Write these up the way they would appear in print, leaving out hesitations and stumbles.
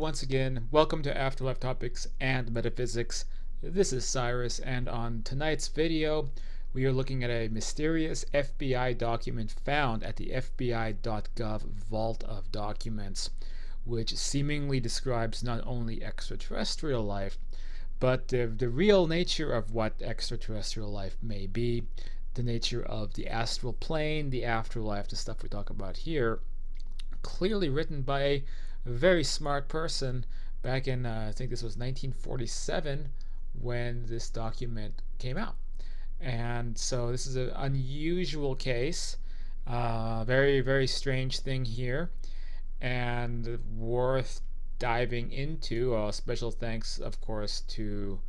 once again, welcome to Afterlife Topics and Metaphysics. This is Cyrus, and on tonight's video, we are looking at a mysterious FBI document found at the FBI.gov vault of documents, which seemingly describes not only extraterrestrial life, but the real nature of what extraterrestrial life may be, the nature of the astral plane, the afterlife, the stuff we talk about here, clearly written by a very smart person back in, I think this was 1947 when this document came out. And so this is an unusual case, very, very strange thing here, and worth diving into. Special thanks, of course, to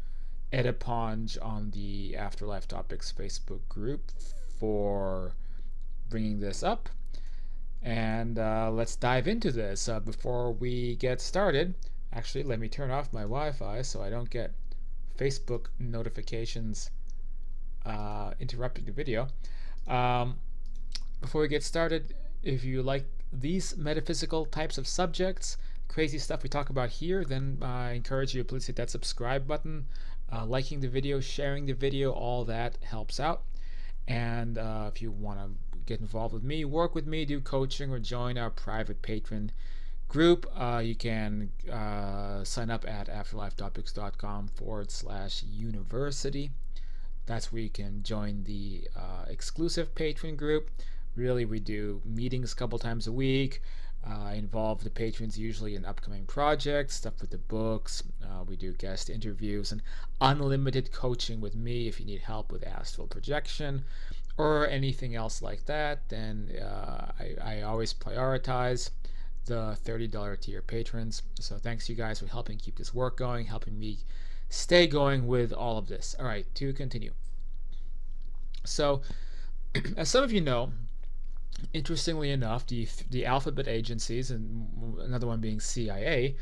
Ediponge on the Afterlife Topics Facebook group for bringing this up. And let's dive into this. Before we get started, actually, let me turn off my Wi-Fi so I don't get Facebook notifications interrupting the video. Before we get started, if you like these metaphysical types of subjects, crazy stuff we talk about here, then I encourage you to please hit that subscribe button. Liking the video, sharing the video, all that helps out. And if you want to get involved with me, work with me, do coaching, or join our private patron group, you can sign up at afterlifetopics.com/university. That's where you can join the exclusive patron group. Really, we do meetings a couple times a week. Involve the patrons usually in upcoming projects, stuff with the books. We do guest interviews and unlimited coaching with me if you need help with astral projection or anything else like that. Then I always prioritize the $30 tier patrons. So thanks you guys for helping keep this work going, helping me stay going with all of this. All right, to continue. So as some of you know, interestingly enough, the alphabet agencies, and another one being CIA,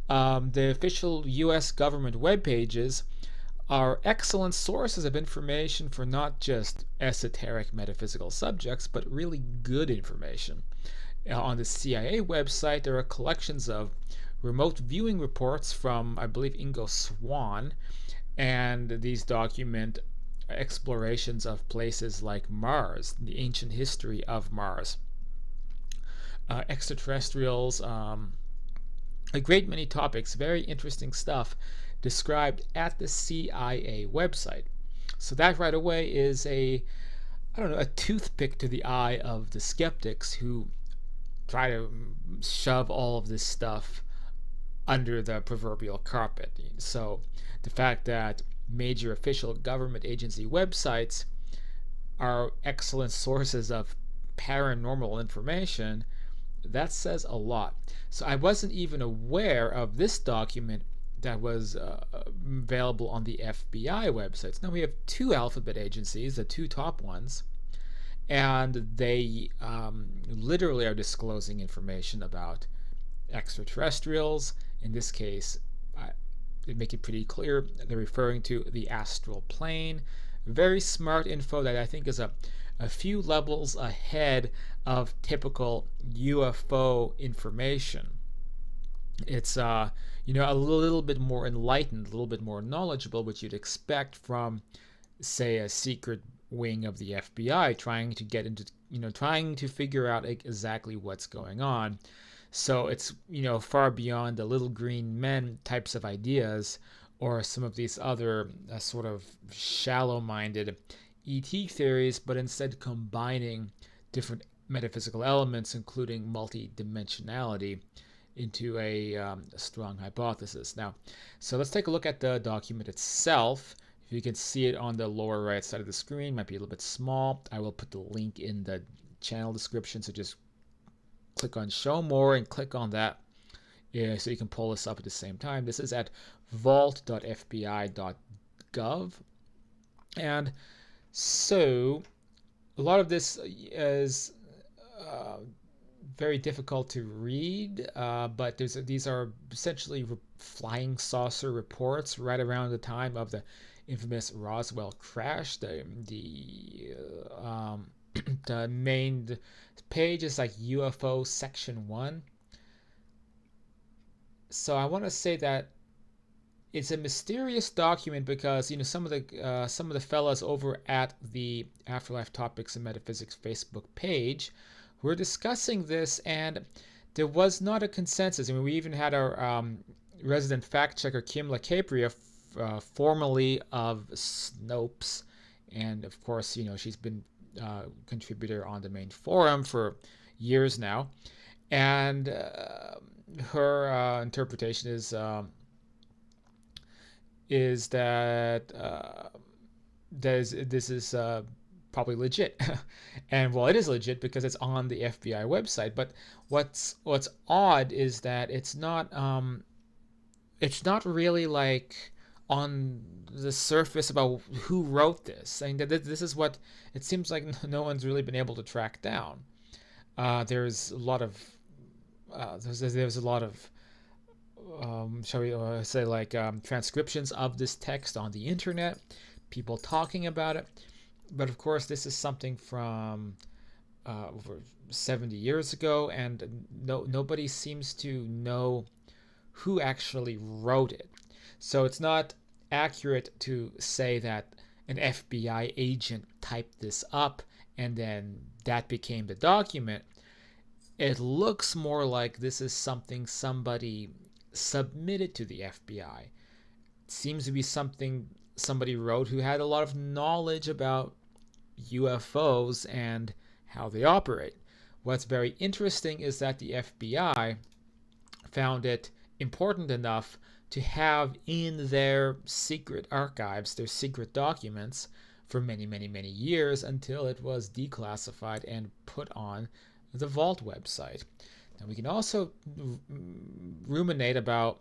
the official U.S. government web pages are excellent sources of information for not just esoteric metaphysical subjects, but really good information. On the CIA website, there are collections of remote viewing reports from, I believe, Ingo Swann, and these document explorations of places like Mars, the ancient history of Mars, extraterrestrials, a great many topics, very interesting stuff described at the CIA website. So that right away is a toothpick to the eye of the skeptics who try to shove all of this stuff under the proverbial carpet. So the fact that major official government agency websites are excellent sources of paranormal information, that says a lot. So I wasn't even aware of this document that was available on the FBI websites. Now we have two alphabet agencies, the two top ones, and they literally are disclosing information about extraterrestrials. In this case, they make it pretty clear they're referring to the astral plane. Very smart info that I think is a few levels ahead of typical UFO information. It's a little bit more enlightened, a little bit more knowledgeable, which you'd expect from, say, a secret wing of the FBI trying to figure out exactly what's going on. So it's, far beyond the little green men types of ideas or some of these other sort of shallow-minded ET theories, but instead combining different metaphysical elements, including multidimensionality, into a strong hypothesis. Now, so let's take a look at the document itself. If you can see it on the lower right side of the screen, might be a little bit small. I will put the link in the channel description, so just click on show more and click on that, so you can pull this up at the same time. This is at vault.fbi.gov. And so a lot of this is very difficult to read, but these are essentially flying saucer reports right around the time of the infamous Roswell crash. The main page is like UFO section 1. So I want to say that it's a mysterious document because some of the fellas over at the Afterlife Topics and Metaphysics Facebook page were discussing this, and there was not a consensus. I mean, we even had our resident fact checker Kim LaCapria, formerly of Snopes, and of course, she's been contributor on the main forum for years now, and her interpretation is that this is probably legit, and well, it is legit because it's on the FBI website. But what's odd is that it's not really like on the surface about who wrote this. I mean, this is what it seems like no one's really been able to track down. There's a lot of there's a lot of shall we say like transcriptions of this text on the internet, people talking about it. But of course, this is something from over 70 years ago, and nobody seems to know who actually wrote it. So it's not accurate to say that an FBI agent typed this up and then that became the document. It looks more like this is something somebody submitted to the FBI. It seems to be something somebody wrote who had a lot of knowledge about UFOs and how they operate. What's very interesting is that the FBI found it important enough to have in their secret archives, their secret documents, for many, many, many years until it was declassified and put on the Vault website. And we can also ruminate about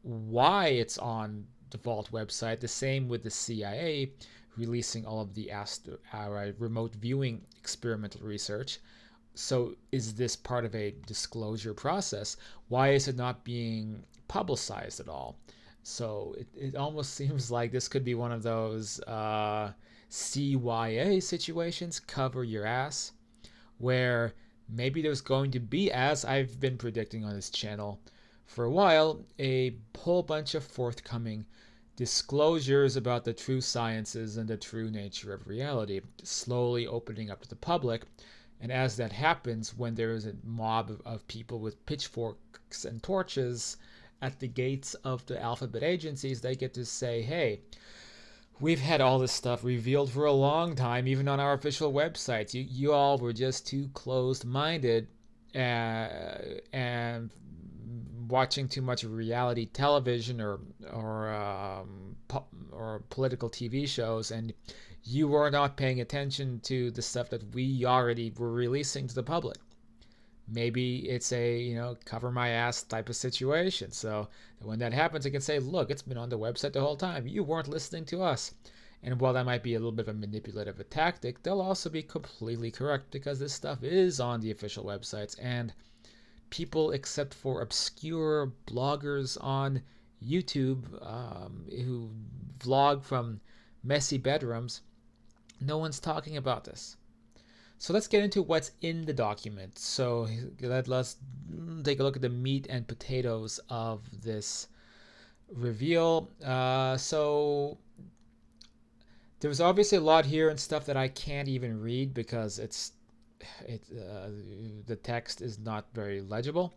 why it's on the Vault website. The same with the CIA releasing all of the remote viewing experimental research. So is this part of a disclosure process? Why is it not being publicized at all? So it almost seems like this could be one of those CYA situations, cover your ass, where maybe there's going to be, as I've been predicting on this channel for a while, a whole bunch of forthcoming disclosures about the true sciences and the true nature of reality, slowly opening up to the public. And as that happens, when there is a mob of people with pitchforks and torches at the gates of the alphabet agencies, they get to say, hey, we've had all this stuff revealed for a long time, even on our official websites. You all were just too closed-minded and watching too much reality television or political TV shows, and you were not paying attention to the stuff that we already were releasing to the public. Maybe it's a cover my ass type of situation. So when that happens, I can say, look, it's been on the website the whole time. You weren't listening to us. And while that might be a little bit of a manipulative tactic, they'll also be completely correct because this stuff is on the official websites, and people, except for obscure bloggers on YouTube who vlog from messy bedrooms, no one's talking about this. So let's get into what's in the document. So let's take a look at the meat and potatoes of this reveal. So there's obviously a lot here and stuff that I can't even read because the text is not very legible.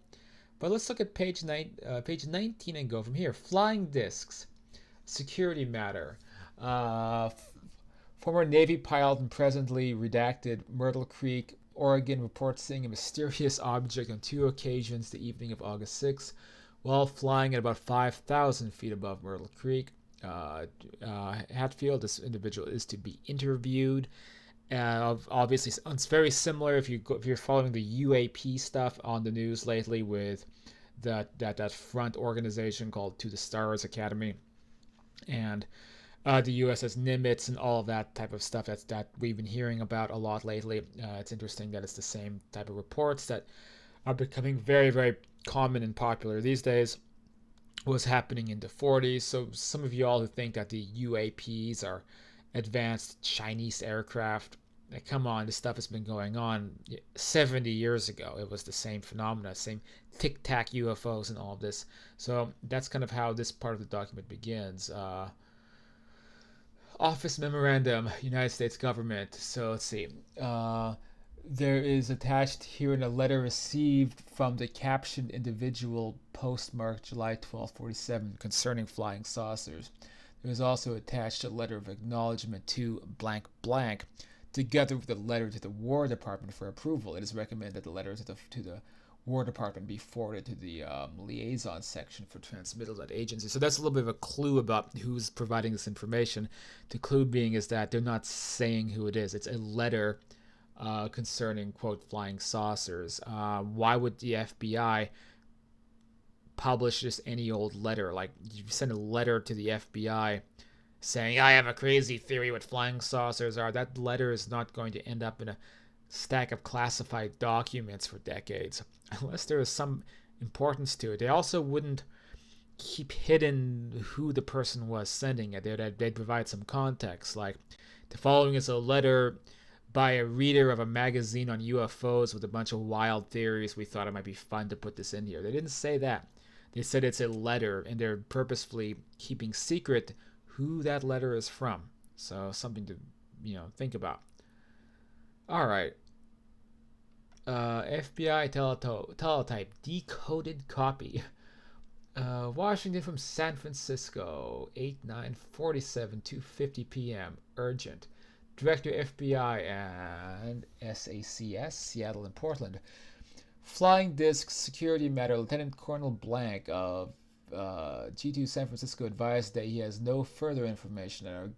But let's look at page 19 and go from here. Flying discs, security matter. Former Navy pilot and presently redacted Myrtle Creek, Oregon reports seeing a mysterious object on 2 occasions the evening of August 6th while flying at about 5,000 feet above Myrtle Creek. Hatfield, this individual is to be interviewed. Obviously, it's very similar if you're following the UAP stuff on the news lately with that front organization called To the Stars Academy, and the USS Nimitz and all of that type of stuff that we've been hearing about a lot lately. It's interesting that it's the same type of reports that are becoming very, very common and popular these days. Was happening in the 40s. So some of you all who think that the UAPs are advanced Chinese aircraft, come on, this stuff has been going on 70 years ago. It was the same phenomena, same tic tac UFOs and all of this. So that's kind of how this part of the document begins. Office Memorandum, United States Government. So let's see. There is attached here in a letter received from the captioned individual postmarked July 12, 47 concerning flying saucers. There is also attached a letter of acknowledgement to blank blank, together with a letter to the War Department for approval. It is recommended that the letter to the War Department be forwarded to the liaison section for transmittal at agency. So that's a little bit of a clue about who's providing this information. The clue being is that they're not saying who it is. It's a letter concerning, quote, flying saucers. Why would the FBI publish just any old letter? Like, you send a letter to the FBI saying, I have a crazy theory what flying saucers are. That letter is not going to end up in a stack of classified documents for decades unless there is some importance to it. They also wouldn't keep hidden who the person was sending it. They'd provide some context, like the following is a letter by a reader of a magazine on UFOs with a bunch of wild theories. We thought it might be fun to put this in here. They didn't say that. They said it's a letter, and they're purposefully keeping secret who that letter is from. So something to think about. All right. FBI teletype decoded copy. Washington from San Francisco, 8/9/47, 2:50 p.m. Urgent. Director FBI and SACS, Seattle and Portland. Flying Disc Security Matter. Lieutenant Colonel Blank of G2 San Francisco advised that he has no further information, and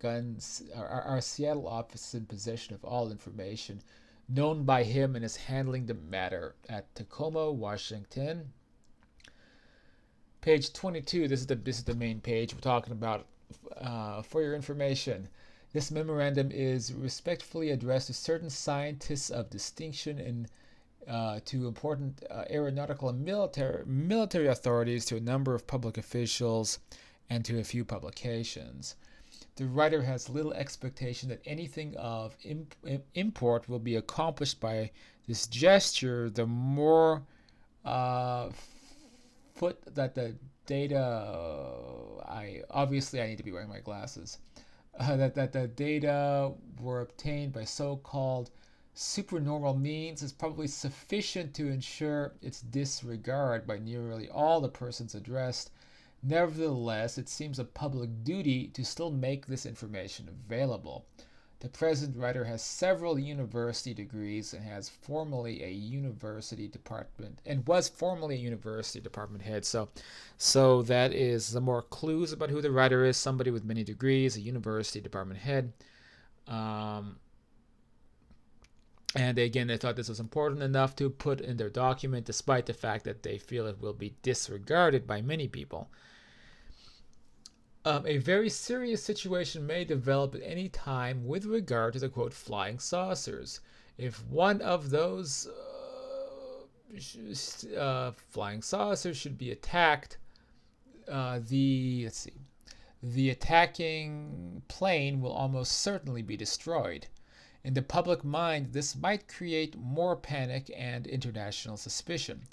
our Seattle office is in possession of all information known by him and is handling the matter at Tacoma, Washington. Page 22. This is the main page we're talking about. For your information, this memorandum is respectfully addressed to certain scientists of distinction and to important aeronautical and military authorities, to a number of public officials, and to a few publications. The writer has little expectation that anything of import will be accomplished by this gesture. The more foot that the data, I need to be wearing my glasses, that the data were obtained by so-called supernormal means is probably sufficient to ensure its disregard by nearly all the persons addressed. Nevertheless, it seems a public duty to still make this information available. The present writer has several university degrees and was formerly a university department head. So that is the more clues about who the writer is. Somebody with many degrees, a university department head. And again, they thought this was important enough to put in their document, despite the fact that they feel it will be disregarded by many people. A very serious situation may develop at any time with regard to the, quote, flying saucers. If one of those flying saucers should be attacked, the attacking plane will almost certainly be destroyed. In the public mind, this might create more panic and international suspicion.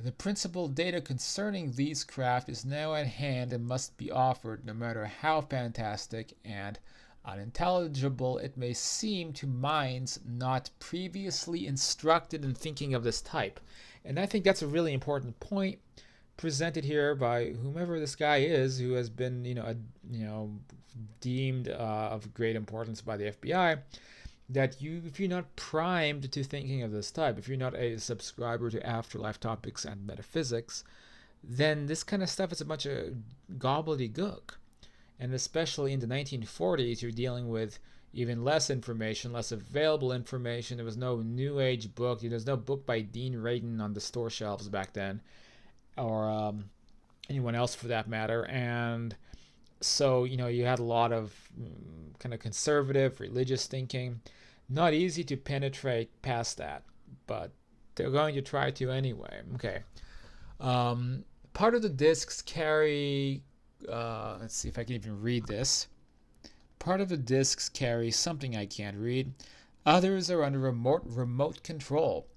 The principal data concerning these craft is now at hand and must be offered, no matter how fantastic and unintelligible it may seem to minds not previously instructed in thinking of this type. And I think that's a really important point presented here by whomever this guy is, who has been, deemed of great importance by the FBI. That if you're not primed to thinking of this type, if you're not a subscriber to afterlife topics and metaphysics, then this kind of stuff is a bunch of gobbledygook. And especially in the 1940s, you're dealing with even less information, less available information. There was no New Age book. There was no book by Dean Radin on the store shelves back then, or anyone else for that matter. And so, you had a lot of kind of conservative, religious thinking. Not easy to penetrate past that, but they're going to try to anyway. Okay. Part of the discs carry, let's see if I can even read this. Part of the discs carry something I can't read. Others are under remote control.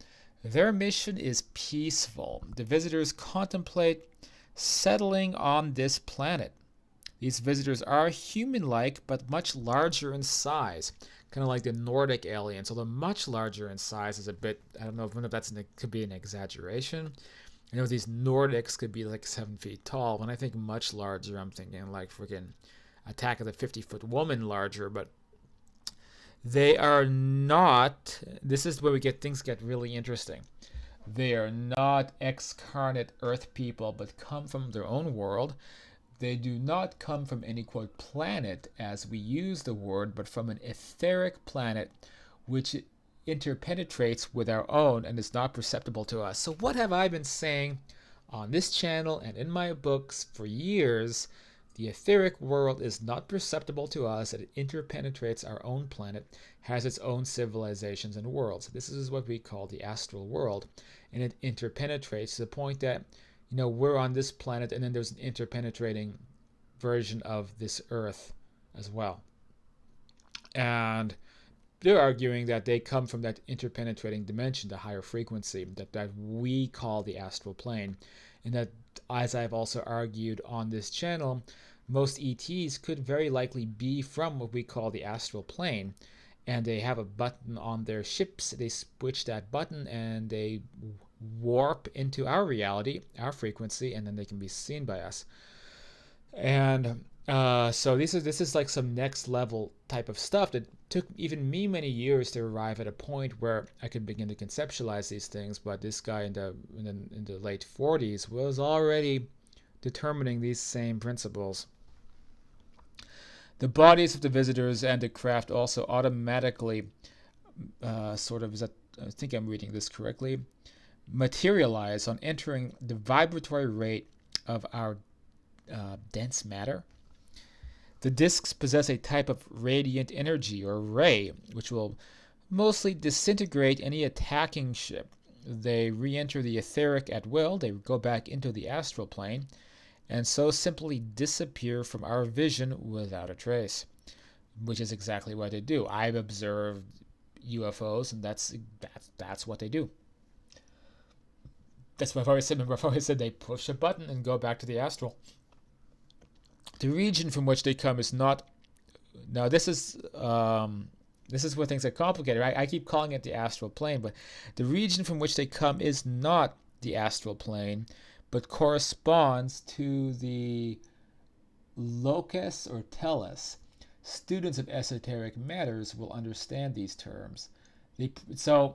Their mission is peaceful. The visitors contemplate settling on this planet. These visitors are human-like, but much larger in size, kind of like the Nordic aliens. Although much larger in size is a bit, I don't know if that's could be an exaggeration. I know these Nordics could be like 7 feet tall. When I think much larger, I'm thinking like freaking Attack of the 50-Foot Woman larger, but they are not. This is where things get really interesting. They are not excarnate Earth people, but come from their own world. They do not come from any quote planet as we use the word, but from an etheric planet which interpenetrates with our own and is not perceptible to us. So, what have I been saying on this channel and in my books for years? The etheric world is not perceptible to us, it interpenetrates our own planet, has its own civilizations and worlds. This is what we call the astral world, and it interpenetrates to the point that we're on this planet and then there's an interpenetrating version of this earth as well. And they're arguing that they come from that interpenetrating dimension, the higher frequency that we call the astral plane, and that, as I've also argued on this channel, most ETs could very likely be from what we call the astral plane, and they have a button on their ships. They switch that button and they warp into our reality, our frequency, and then they can be seen by us. And so this is like some next level type of stuff that took even me many years to arrive at a point where I could begin to conceptualize these things. But this guy in the late 40s was already determining these same principles. The bodies of the visitors and the craft also automatically sort of, I think I'm reading this correctly, materialize on entering the vibratory rate of our dense matter. The disks possess a type of radiant energy or ray, which will mostly disintegrate any attacking ship. They re-enter the etheric at will, they go back into the astral plane, and so simply disappear from our vision without a trace, which is exactly what they do. I've observed UFOs, and that's what they do. That's what I've always said. Remember, I've always said they push a button and go back to the astral. The region from which they come is not. Now this is where things get complicated. I keep calling it the astral plane, but the region from which they come is not the astral plane, but corresponds to the locus or telos. Students of esoteric matters will understand these terms. So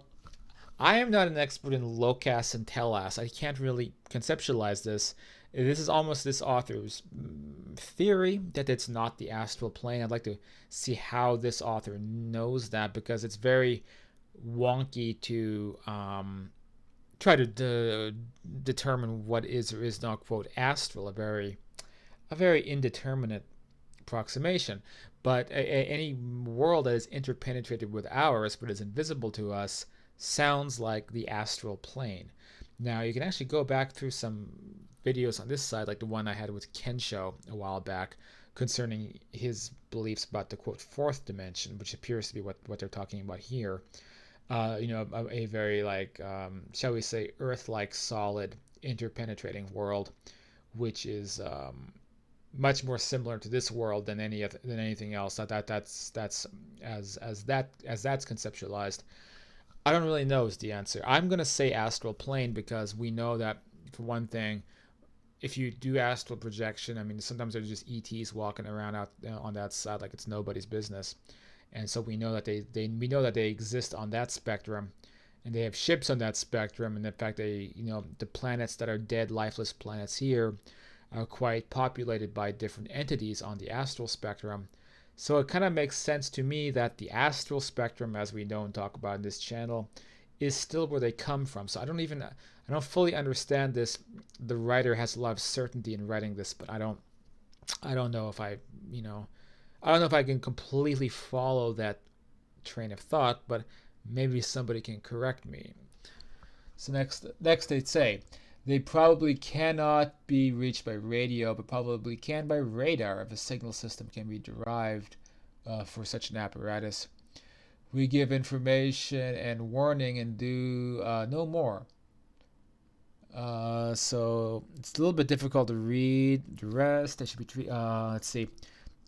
I am not an expert in locus and telos. I can't really conceptualize this. This is almost this author's theory that it's not the astral plane. I'd like to see how this author knows that, because it's very wonky to try to determine what is or is not quote astral. A very indeterminate approximation. But any world that is interpenetrated with ours but is invisible to us sounds like the astral plane. Now you can actually go back through some videos on this side, like the one I had with Kensho a while back, concerning his beliefs about the quote fourth dimension, which appears to be what they're talking about here. A very shall we say, Earth-like solid interpenetrating world, which is much more similar to this world than anything else. That's as that's conceptualized. I don't really know is the answer. I'm going to say astral plane because we know that, for one thing, if you do astral projection, I mean, sometimes there's just ETs walking around out on that side like it's nobody's business. And so we know that we know that they exist on that spectrum, and they have ships on that spectrum. And in fact, the planets that are dead, lifeless planets here are quite populated by different entities on the astral spectrum. So it kind of makes sense to me that the astral spectrum, as we know and talk about in this channel, is still where they come from. So I don't fully understand this. The writer has a lot of certainty in writing this, but I don't know if I don't know if I can completely follow that train of thought, but maybe somebody can correct me. So next they'd say, they probably cannot be reached by radio, but probably can by radar if a signal system can be derived for such an apparatus. We give information and warning and do no more. So it's a little bit difficult to read the rest. That should be let's see.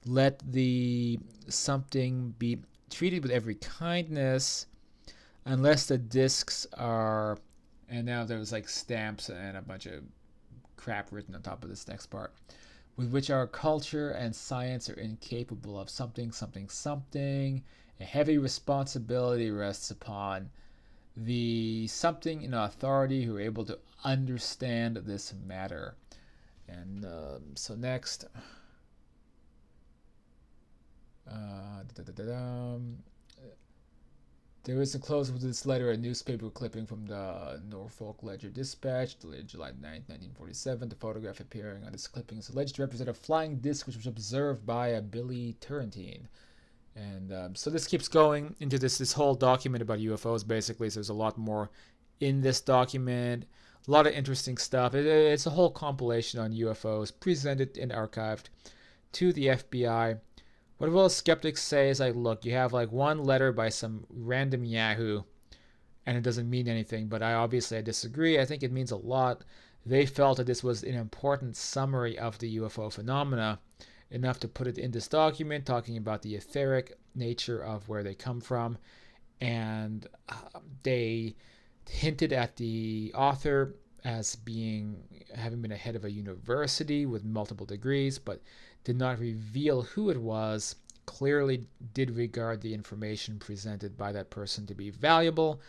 Let the something be treated with every kindness, unless the discs are. And now there's like stamps and a bunch of crap written on top of this next part, with which our culture and science are incapable of something, something, something. A heavy responsibility rests upon the something in authority who are able to understand this matter. And so next, there is enclosed with this letter a newspaper clipping from the Norfolk Ledger Dispatch, dated July 9, 1947. The photograph appearing on this clipping is alleged to represent a flying disc which was observed by a Billy Turrentine. And so this keeps going into this whole document about UFOs, basically. So there's a lot more in this document, a lot of interesting stuff. It's a whole compilation on UFOs, presented and archived to the FBI. What will skeptics say is like, look, you have like one letter by some random Yahoo, and it doesn't mean anything. But I disagree. I think it means a lot. They felt that this was an important summary of the UFO phenomena, enough to put it in this document, talking about the etheric nature of where they come from. And they hinted at the author as having been a head of a university with multiple degrees, but did not reveal who it was. Clearly did regard the information presented by that person to be valuable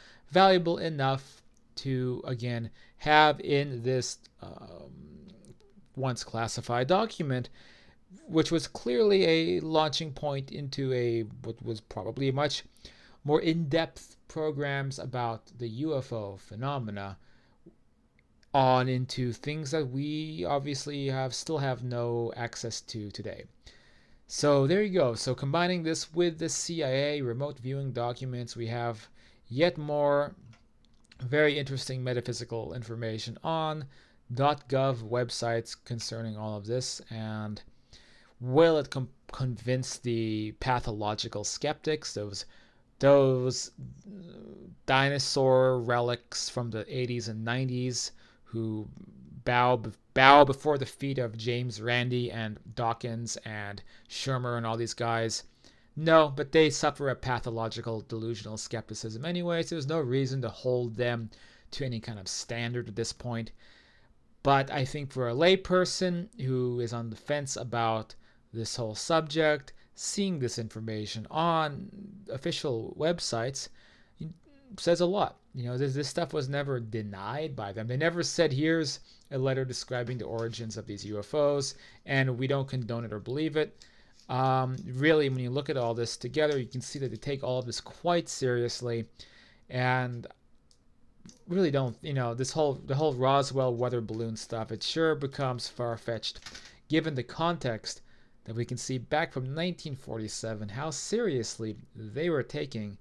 enough to, again, have in this once classified document, which was clearly a launching point into what was probably much more in-depth programs about the UFO phenomena, on into things that we obviously still have no access to today. So there you go. So combining this with the CIA remote viewing documents, we have yet more very interesting metaphysical information on .gov websites concerning all of this. And will it convince the pathological skeptics, those dinosaur relics from the 80s and 90s who bow before the feet of James Randi and Dawkins and Shermer and all these guys? No, but they suffer a pathological delusional skepticism anyway, so there's no reason to hold them to any kind of standard at this point. But I think for a layperson who is on the fence about this whole subject, seeing this information on official websites says a lot. This stuff was never denied by them. They never said, here's a letter describing the origins of these UFOs, and we don't condone it or believe it. Really, when you look at all this together, you can see that they take all of this quite seriously, and really don't, the whole Roswell weather balloon stuff, it sure becomes far-fetched given the context that we can see back from 1947, how seriously they were taking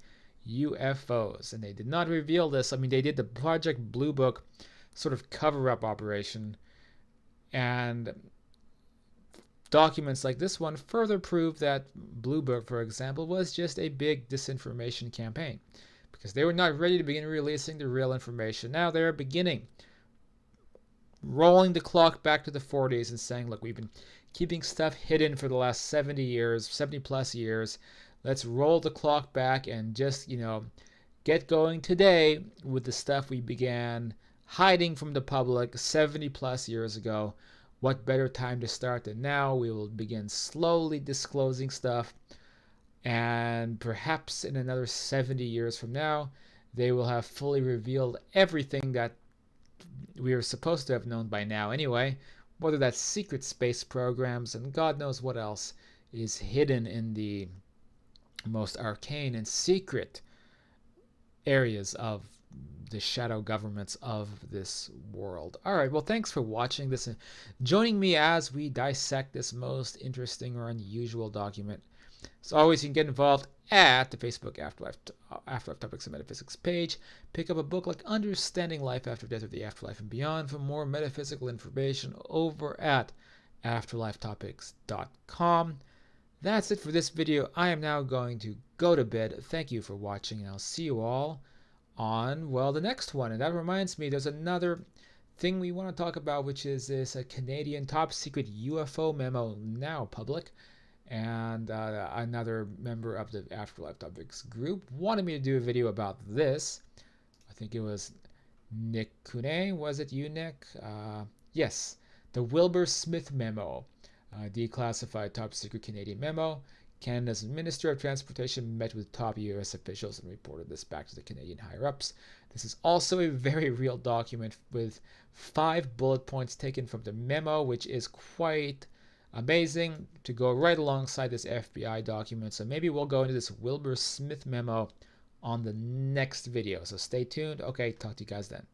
UFOs. And they did not reveal this. I mean, they did the Project Blue Book sort of cover-up operation, and documents like this one further prove that Blue Book, for example, was just a big disinformation campaign, because they were not ready to begin releasing the real information. Now they're beginning, rolling the clock back to the 40s and saying, look, we've been keeping stuff hidden for the last 70 plus years. Let's roll the clock back and just, get going today with the stuff we began hiding from the public 70 plus years ago. What better time to start than now? We will begin slowly disclosing stuff, and perhaps in another 70 years from now, they will have fully revealed everything that we are supposed to have known by now anyway, whether that's secret space programs and God knows what else is hidden in the most arcane and secret areas of the shadow governments of this world. All right, well, thanks for watching this and joining me as we dissect this most interesting or unusual document. As always, you can get involved at the Facebook Afterlife Topics and Metaphysics page. Pick up a book like Understanding Life After Death or the Afterlife and Beyond for more metaphysical information over at afterlifetopics.com. That's it for this video. I am now going to go to bed. Thank you for watching, and I'll see you all on, well, the next one. And that reminds me, there's another thing we want to talk about, which is this a Canadian top secret UFO memo now public. And another member of the Afterlife Topics group wanted me to do a video about this. I think it was Nick Kune. Was it you, Nick? Yes, the Wilbur Smith memo, declassified top secret Canadian memo. Canada's Minister of Transportation met with top US officials and reported this back to the Canadian higher-ups. This is also a very real document with 5 bullet points taken from the memo, which is quite amazing to go right alongside this FBI document. So maybe we'll go into this Wilbur Smith memo on the next video. So stay tuned. Okay, talk to you guys then.